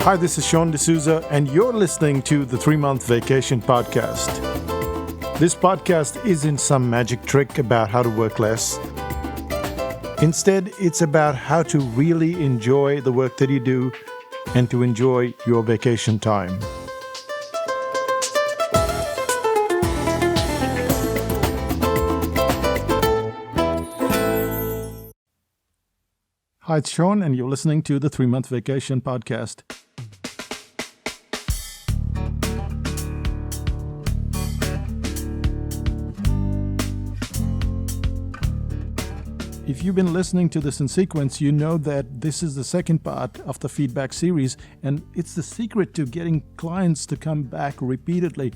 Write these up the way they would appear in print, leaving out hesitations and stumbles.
Hi, this is Sean D'Souza, and you're listening to the 3-Month Vacation Podcast. This podcast isn't some magic trick about how to work less. Instead, it's about how to really enjoy the work that you do and to enjoy your vacation time. Hi, it's Sean, and you're listening to the 3-Month Vacation Podcast. If you've been listening to this in sequence, you know that this is the second part of the feedback series, and it's the secret to getting clients to come back repeatedly.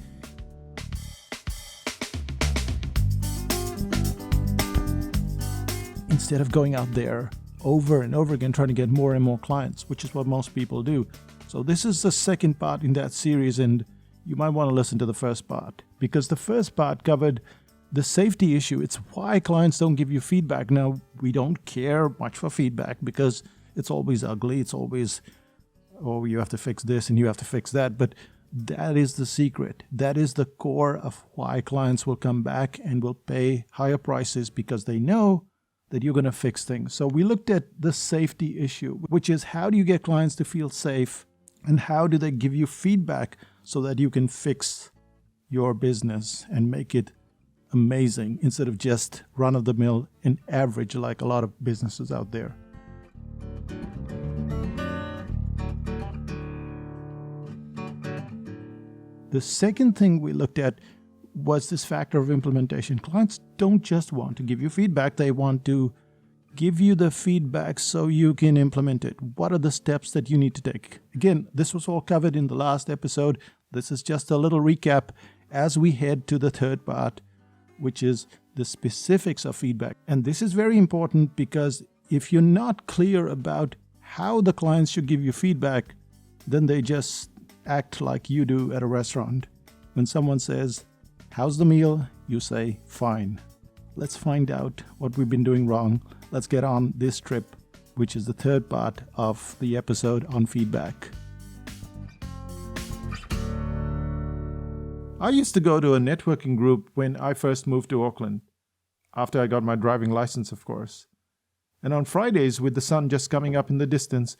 Instead of going out there over and over again trying to get more and more clients, which is what most people do. So this is the second part in that series, and you might want to listen to the first part, because the first part covered the safety issue. It's why clients don't give you feedback. Now, we don't care much for feedback because it's always ugly. It's always, oh, you have to fix this and you have to fix that. But that is the secret. That is the core of why clients will come back and will pay higher prices, because they know that you're going to fix things. So we looked at the safety issue, which is how do you get clients to feel safe and how do they give you feedback so that you can fix your business and make it amazing instead of just run-of-the-mill and average like a lot of businesses out there. The second thing we looked at was this factor of implementation. Clients don't just want to give you feedback, they want to give you the feedback so you can implement it. What are the steps that you need to take? Again, this was all covered in the last episode. This is just a little recap as we head to the third part, which is the specifics of feedback. And this is very important because if you're not clear about how the clients should give you feedback, then they just act like you do at a restaurant. When someone says, "How's the meal?" you say, "Fine." Let's find out what we've been doing wrong. Let's get on this trip, which is the third part of the episode on feedback. I used to go to a networking group when I first moved to Auckland, after I got my driving license, of course. And on Fridays, with the sun just coming up in the distance,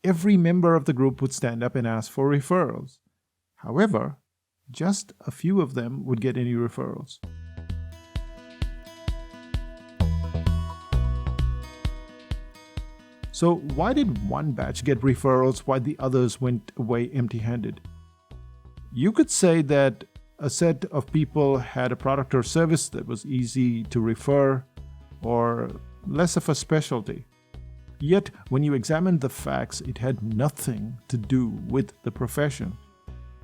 every member of the group would stand up and ask for referrals. However, just a few of them would get any referrals. So why did one batch get referrals while the others went away empty-handed? You could say that a set of people had a product or service that was easy to refer or less of a specialty. Yet, when you examined the facts, it had nothing to do with the profession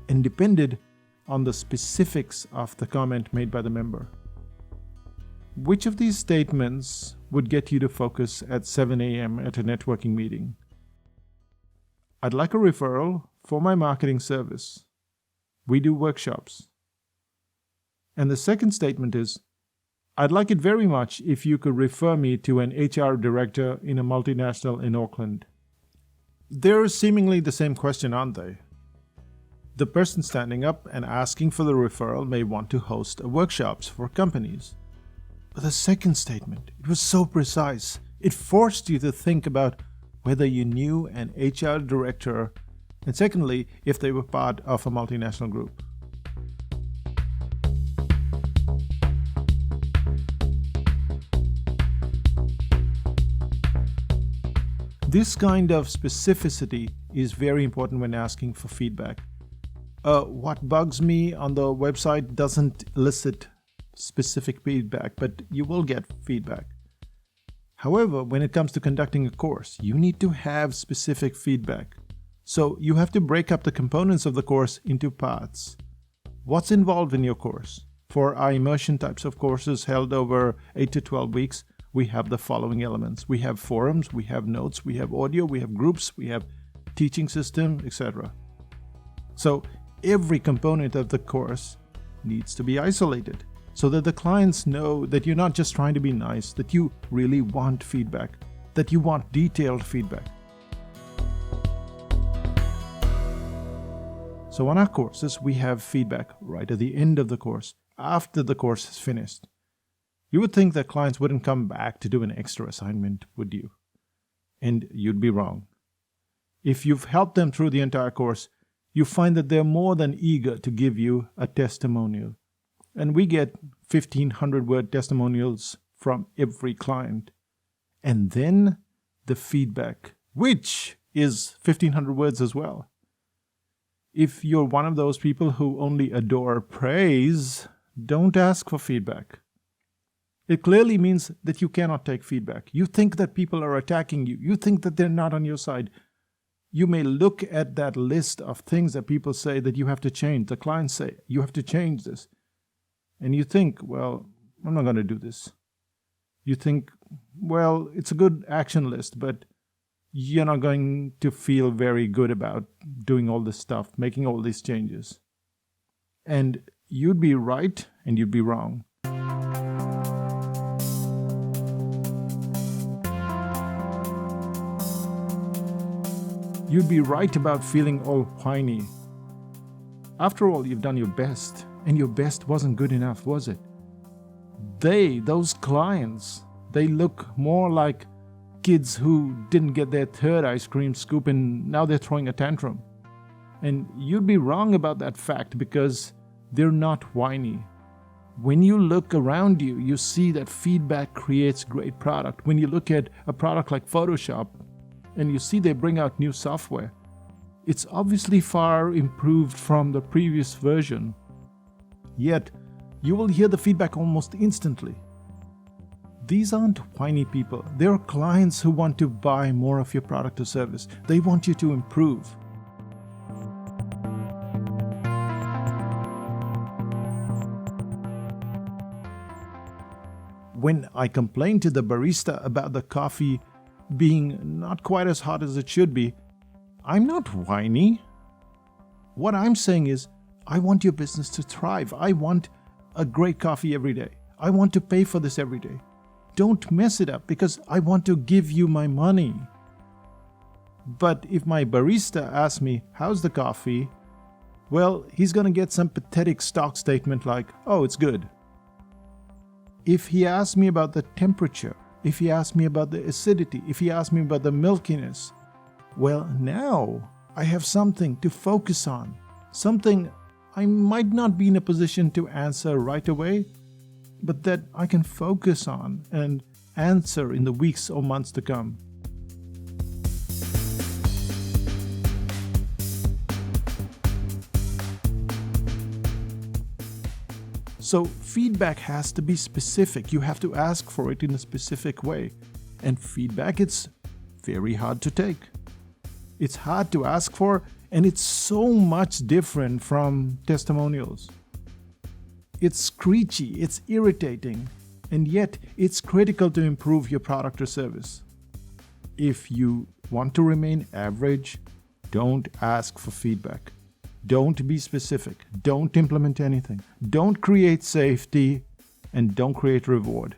and depended on the specifics of the comment made by the member. Which of these statements would get you to focus at 7 a.m. at a networking meeting? "I'd like a referral for my marketing service. We do workshops." And the second statement is, "I'd like it very much if you could refer me to an HR director in a multinational in Auckland." They're seemingly the same question, aren't they? The person standing up and asking for the referral may want to host workshops for companies. But the second statement, it was so precise. It forced you to think about whether you knew an HR director, and secondly, if they were part of a multinational group. This kind of specificity is very important when asking for feedback. What bugs me on the website doesn't elicit specific feedback, but you will get feedback. However, when it comes to conducting a course, you need to have specific feedback. So you have to break up the components of the course into parts. What's involved in your course? For our immersion types of courses held over 8 to 12 weeks, we have the following elements. We have forums, we have notes, we have audio, we have groups, we have teaching system, etc. So every component of the course needs to be isolated so that the clients know that you're not just trying to be nice, that you really want feedback, that you want detailed feedback. So on our courses, we have feedback right at the end of the course, after the course is finished. You would think that clients wouldn't come back to do an extra assignment, would you? And you'd be wrong. If you've helped them through the entire course, you find that they're more than eager to give you a testimonial. And we get 1,500-word testimonials from every client. And then the feedback, which is 1,500 words as well. If you're one of those people who only adore praise, don't ask for feedback. It clearly means that you cannot take feedback. You think that people are attacking you. You think that they're not on your side. You may look at that list of things that people say that you have to change. The clients say, you have to change this. And you think, well, I'm not going to do this. You think, well, it's a good action list, but you're not going to feel very good about doing all this stuff, making all these changes. And you'd be right and you'd be wrong. You'd be right about feeling all whiny. After all, you've done your best, and your best wasn't good enough, was it? Those clients, they look more like kids who didn't get their third ice cream scoop and now they're throwing a tantrum. And you'd be wrong about that fact because they're not whiny. When you look around you, you see that feedback creates great product. When you look at a product like Photoshop, and you see they bring out new software, it's obviously far improved from the previous version. Yet, you will hear the feedback almost instantly. These aren't whiny people. They're clients who want to buy more of your product or service. They want you to improve. When I complain to the barista about the coffee being not quite as hot as it should be, I'm not whiny. What I'm saying is, I want your business to thrive. I want a great coffee every day. I want to pay for this every day. Don't mess it up because I want to give you my money. But if my barista asks me, how's the coffee? Well, he's going to get some pathetic stock statement like, oh, it's good. If he asks me about the temperature, if he asks me about the acidity, if he asks me about the milkiness, well, now I have something to focus on, something I might not be in a position to answer right away, but that I can focus on and answer in the weeks or months to come. So feedback has to be specific. You have to ask for it in a specific way. And feedback, it's very hard to take. It's hard to ask for, and it's so much different from testimonials. It's screechy, it's irritating, and yet it's critical to improve your product or service. If you want to remain average, don't ask for feedback. Don't be specific. Don't implement anything. Don't create safety, and don't create reward.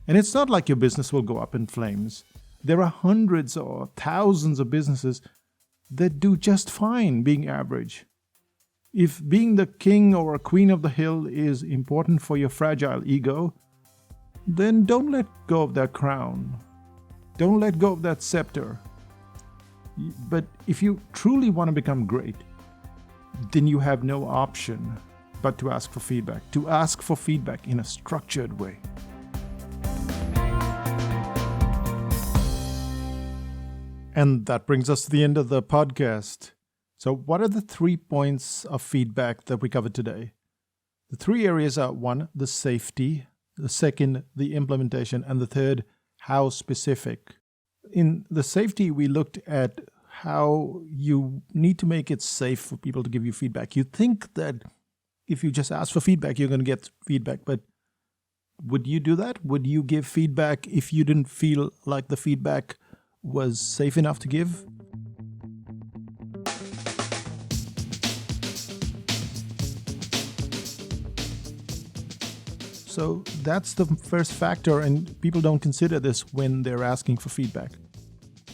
And it's not like your business will go up in flames. There are hundreds or thousands of businesses that do just fine being average. If being the king or queen of the hill is important for your fragile ego, then don't let go of that crown. Don't let go of that scepter. But if you truly want to become great, then you have no option but to ask for feedback in a structured way. And that brings us to the end of the podcast. So what are the 3 points of feedback that we covered today? The 3 areas are 1, the safety, the 2nd, the implementation, and the 3rd, how specific. In the safety, we looked at how you need to make it safe for people to give you feedback. You think that if you just ask for feedback, you're going to get feedback. But would you do that? Would you give feedback if you didn't feel like the feedback was safe enough to give? So that's the first factor, and people don't consider this when they're asking for feedback.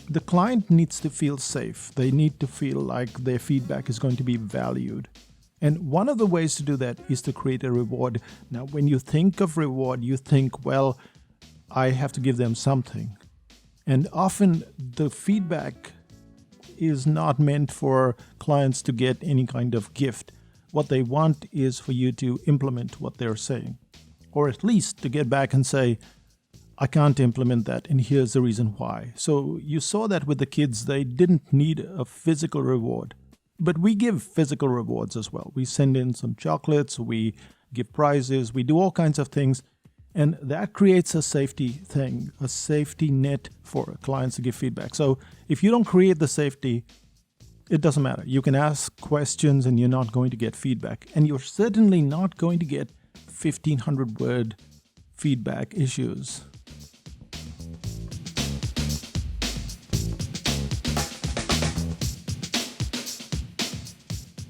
The client needs to feel safe. They need to feel like their feedback is going to be valued. And one of the ways to do that is to create a reward. Now, when you think of reward, you think, well, I have to give them something. And often the feedback is not meant for clients to get any kind of gift. What they want is for you to implement what they're saying, or at least to get back and say, I can't implement that, and here's the reason why. So you saw that with the kids, they didn't need a physical reward. But we give physical rewards as well. We send in some chocolates, we give prizes, we do all kinds of things. And that creates a safety thing, a safety net for clients to give feedback. So if you don't create the safety, it doesn't matter. You can ask questions and you're not going to get feedback. And you're certainly not going to get 1,500-word feedback issues.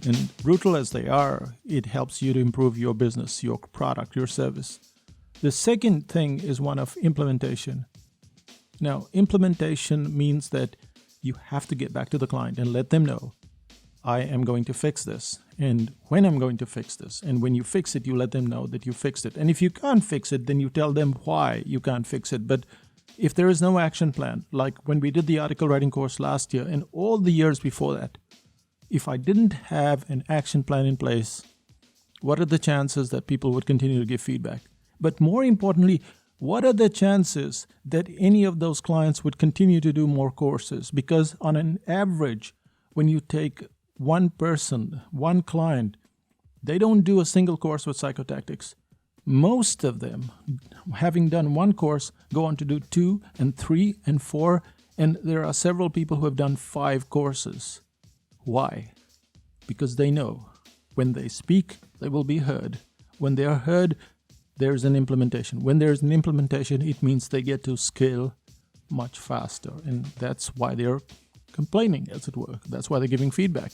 And brutal as they are, it helps you to improve your business, your product, your service. The second thing is one of implementation. Now, implementation means that you have to get back to the client and let them know, I am going to fix this, and when I'm going to fix this. And when you fix it, you let them know that you fixed it. And if you can't fix it, then you tell them why you can't fix it. But if there is no action plan, like when we did the article writing course last year and all the years before that, if I didn't have an action plan in place, what are the chances that people would continue to give feedback? But more importantly, what are the chances that any of those clients would continue to do more courses? Because on an average, when you take one person, one client, they don't do a single course with psychotactics. Most of them, having done one course, go on to do 2 and 3 and 4, and there are several people who have done 5 courses. Why? Because they know when they speak, they will be heard. When they are heard, there's an implementation. When there's an implementation, it means they get to scale much faster. And that's why they're complaining, as it were. That's why they're giving feedback.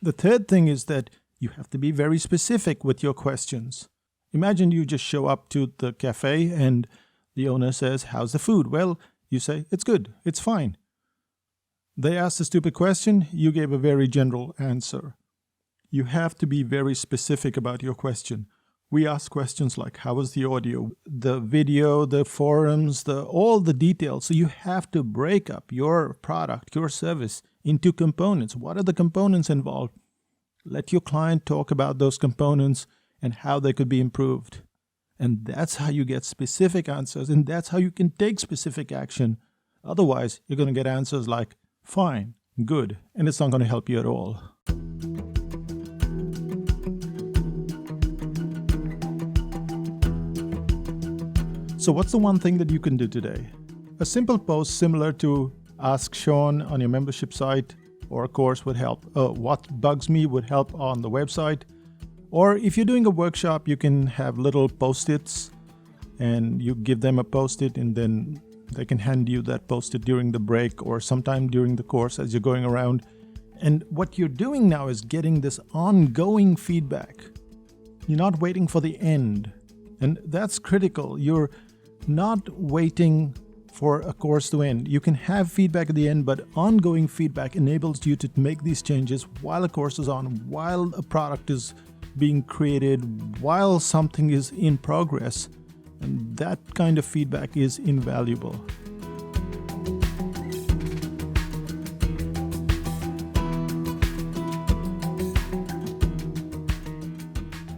The third thing is that you have to be very specific with your questions. Imagine you just show up to the cafe and the owner says, how's the food? Well, you say, it's good, it's fine. They asked a stupid question, you gave a very general answer. You have to be very specific about your question. We ask questions like, how was the audio, the video, the forums, all the details. So you have to break up your product, your service into components. What are the components involved? Let your client talk about those components and how they could be improved. And that's how you get specific answers, and that's how you can take specific action. Otherwise, you're going to get answers like, fine, good, and it's not going to help you at all. So what's the one thing that you can do today? A simple post similar to Ask Sean on your membership site or a course would help. What Bugs Me would help on the website. Or if you're doing a workshop, you can have little post-its and you give them a post-it and then they can hand you that post-it during the break or sometime during the course as you're going around. And what you're doing now is getting this ongoing feedback. You're not waiting for the end. And that's critical. You're not waiting for a course to end. You can have feedback at the end, but ongoing feedback enables you to make these changes while a course is on, while a product is being created, while something is in progress. And that kind of feedback is invaluable.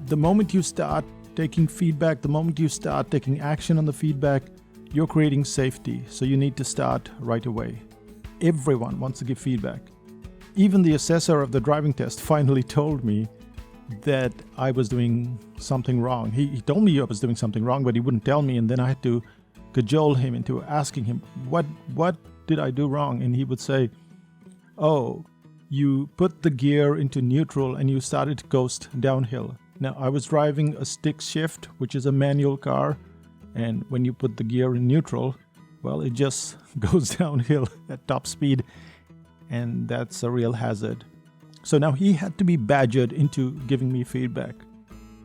The moment you start taking feedback, the moment you start taking action on the feedback, you're creating safety. So you need to start right away. Everyone wants to give feedback. Even the assessor of the driving test finally told me that I was doing something wrong. He told me I was doing something wrong, but he wouldn't tell me. And then I had to cajole him into asking him, what did I do wrong? And he would say, oh, you put the gear into neutral and you started to coast downhill. Now, I was driving a stick shift, which is a manual car. And when you put the gear in neutral, well, it just goes downhill at top speed. And that's a real hazard. So now he had to be badgered into giving me feedback.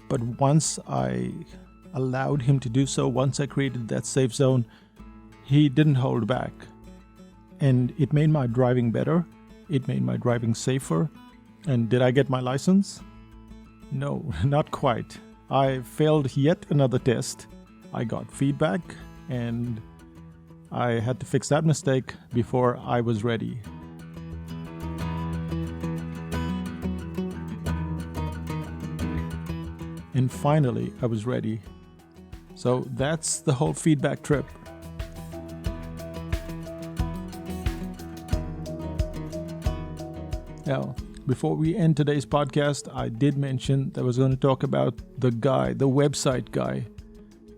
But once I allowed him to do so, once I created that safe zone, he didn't hold back. And it made my driving better. It made my driving safer. And did I get my license? No, not quite. I failed yet another test. I got feedback and I had to fix that mistake before I was ready. And finally, I was ready. So that's the whole feedback trip. Now, before we end today's podcast, I did mention that I was going to talk about the guy, the website guy.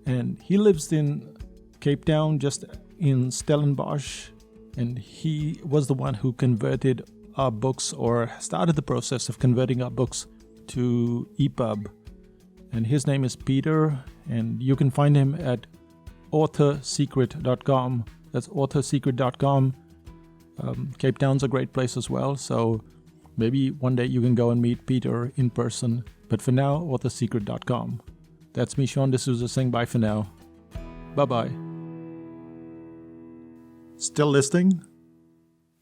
And he lives in Cape Town, just in Stellenbosch. And he was the one who converted our books, or started the process of converting our books to EPUB. And his name is Peter, and you can find him at authorsecret.com. That's authorsecret.com. Cape Town's a great place as well, so maybe one day you can go and meet Peter in person. But for now, authorsecret.com. That's me, Sean D'Souza, saying bye for now. Bye-bye. Still listening?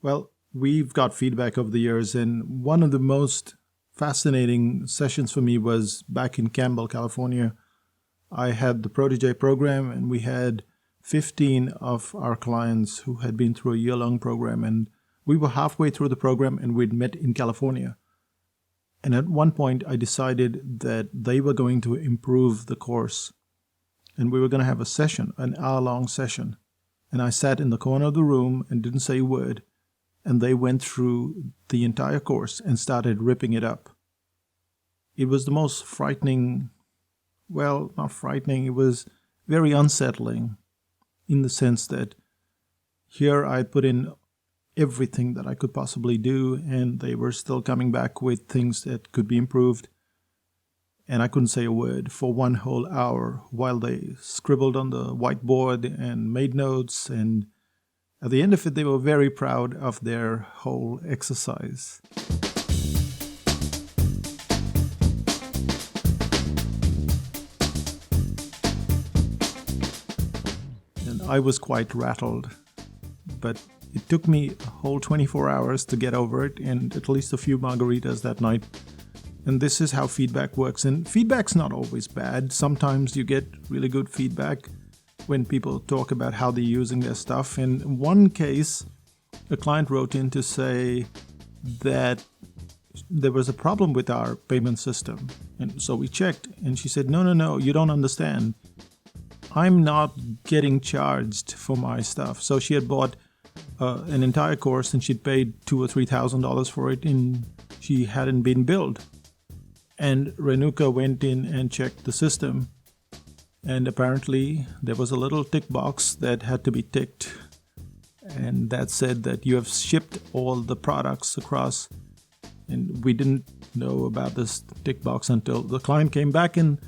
Well, we've got feedback over the years, and one of the most fascinating sessions for me was back in Campbell, California. I had the Protégé program, and we had 15 of our clients who had been through a year-long program, and we were halfway through the program and we'd met in California. And at one point I decided that they were going to improve the course, and we were going to have a session, an hour-long session. And I sat in the corner of the room and didn't say a word, and they went through the entire course and started ripping it up. It was the most frightening, well, not frightening, it was very unsettling, in the sense that here I put in everything that I could possibly do, and they were still coming back with things that could be improved. And I couldn't say a word for one whole hour while they scribbled on the whiteboard and made notes, and at the end of it, they were very proud of their whole exercise. And I was quite rattled, but it took me a whole 24 hours to get over it, and at least a few margaritas that night. And this is how feedback works. And feedback's not always bad. Sometimes you get really good feedback when people talk about how they're using their stuff. In one case, a client wrote in to say that there was a problem with our payment system. And so we checked, and she said, no, you don't understand. I'm not getting charged for my stuff. So she had bought an entire course, and she'd paid $2,000 or $3,000 for it, and she hadn't been billed. And Renuka went in and checked the system, and apparently there was a little tick box that had to be ticked, and that said that you have shipped all the products across. And we didn't know about this tick box until the client came back, and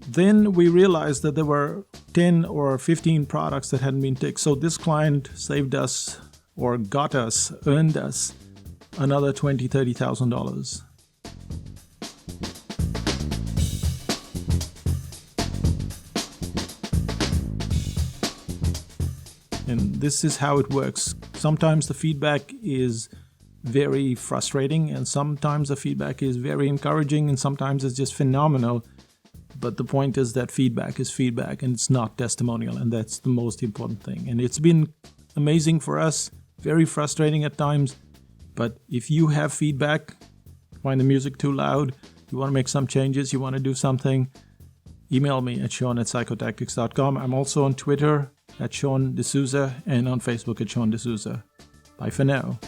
then we realized that there were 10 or 15 products that hadn't been ticked. So this client saved us, or got us, earned us another $20,000, $30,000. And this is how it works. Sometimes the feedback is very frustrating, and sometimes the feedback is very encouraging, and sometimes it's just phenomenal. But the point is that feedback is feedback, and it's not testimonial, and that's the most important thing. And it's been amazing for us, very frustrating at times. But if you have feedback, find the music too loud, you want to make some changes, you want to do something, email me at sean@psychotactics.com. I'm also on Twitter at Sean D'Souza, and on Facebook at Sean D'Souza. Bye for now.